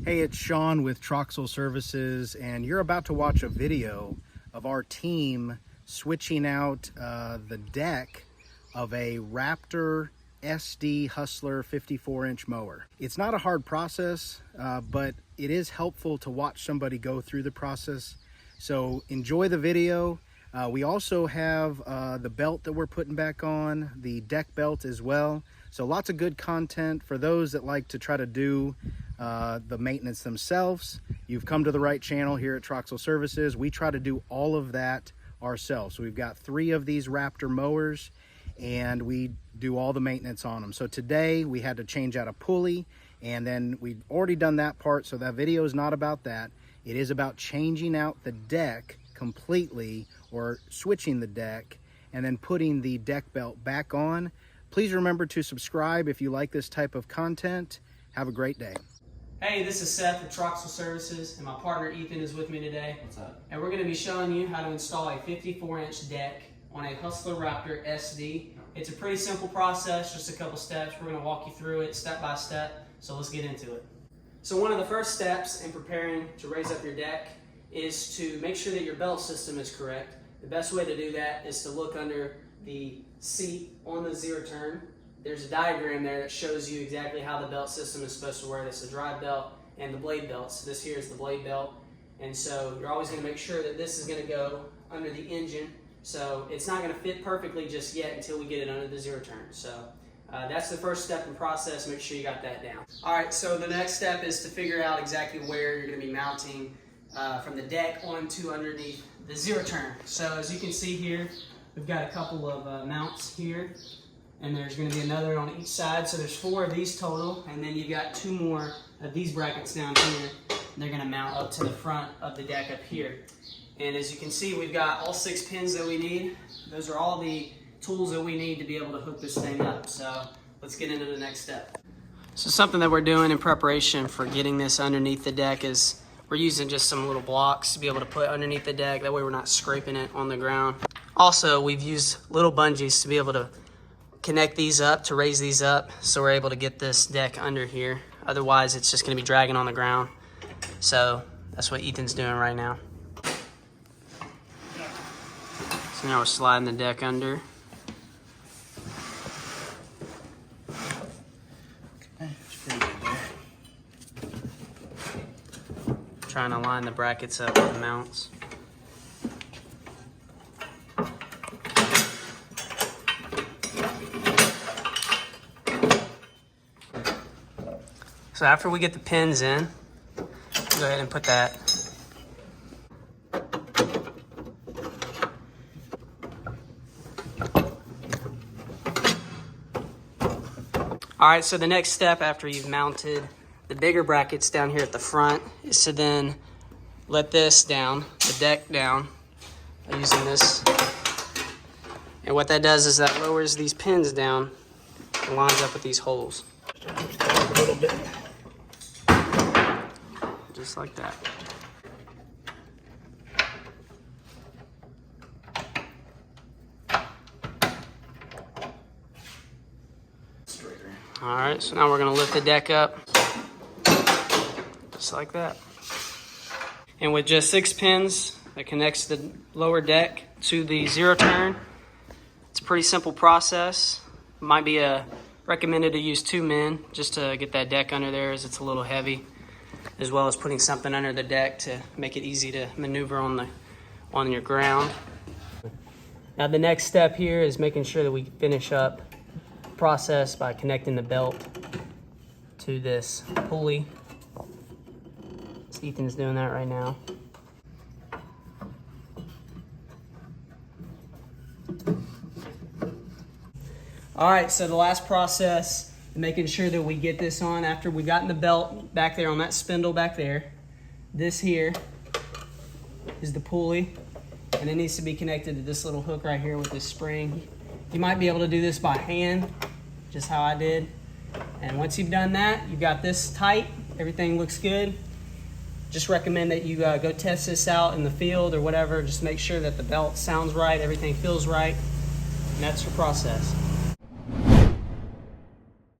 Hey, it's Sean with Hustler Services, and you're about to watch a video of our team switching out the deck of a Raptor SD Hustler 54-inch mower. It's not a hard process, but it is helpful to watch somebody go through the process. So enjoy the video. We also have the belt that we're putting back on, the deck belt as well. So lots of good content for those that like to try to do the maintenance themselves. You've come to the right channel here at Hustler Services. We try to do all of that ourselves. So we've got 3 of these Raptor mowers and we do all the maintenance on them. So today we had to change out a pulley, and then we've already done that part, so that video is not about that. It is about changing out the deck completely, or switching the deck and then putting the deck belt back on. Please remember to subscribe if you like this type of content. Have a great day. Hey, this is Seth with Hustler Services, and my partner Ethan is with me today. What's up? And we're going to be showing you how to install a 54-inch deck on a Hustler Raptor SD. It's a pretty simple process, just a couple steps. We're going to walk you through it step by step, so let's get into it. So one of the first steps in preparing to raise up your deck is to make sure that your belt system is correct. The best way to do that is to look under the seat on the zero turn. There's a diagram there that shows you exactly how the belt system is supposed to work. It's the drive belt and the blade belts. This here is the blade belt. And so you're always going to make sure that this is going to go under the engine. So it's not going to fit perfectly just yet until we get it under the zero turn. So that's the first step in the process. Make sure you got that down. All right, so the next step is to figure out exactly where you're going to be mounting from the deck onto underneath the zero turn. So as you can see here, we've got a couple of mounts here, and there's going to be another on each side. So there's 4 of these total, and then you've got 2 more of these brackets down here. They're going to mount up to the front of the deck up here. And as you can see, we've got all 6 pins that we need. Those are all the tools that we need to be able to hook this thing up. So let's get into the next step. So something that we're doing in preparation for getting this underneath the deck is we're using just some little blocks to be able to put underneath the deck. That way we're not scraping it on the ground. Also, we've used little bungees to be able to connect these up, to raise these up, so we're able to get this deck under here. Otherwise, it's just going to be dragging on the ground. So that's what Ethan's doing right now. So now we're sliding the deck under. Trying to line the brackets up with the mounts. So after we get the pins in, go ahead and put that. All right, so the next step after you've mounted the bigger brackets down here at the front is to then let this down, the deck down, using this. And what that does is that lowers these pins down and lines up with these holes. A little bit. Just like that. All right, so now we're gonna lift the deck up, just like that. And with just 6 pins that connects the lower deck to the zero turn, it's a pretty simple process. Might be recommended to use 2 men just to get that deck under there, as it's a little heavy, as well as putting something under the deck to make it easy to maneuver on your ground. Now the next step here is making sure that we finish up the process by connecting the belt to this pulley. So Ethan's doing that right now. All right, so the last process, making sure that we get this on after we've gotten the belt back there on that spindle back there. This here is the pulley, and it needs to be connected to this little hook right here with this spring. You might be able to do this by hand, just how I did. And once you've done that, you've got this tight, everything looks good. Just recommend that you go test this out in the field or whatever. Just make sure that the belt sounds right, everything feels right, and that's your process.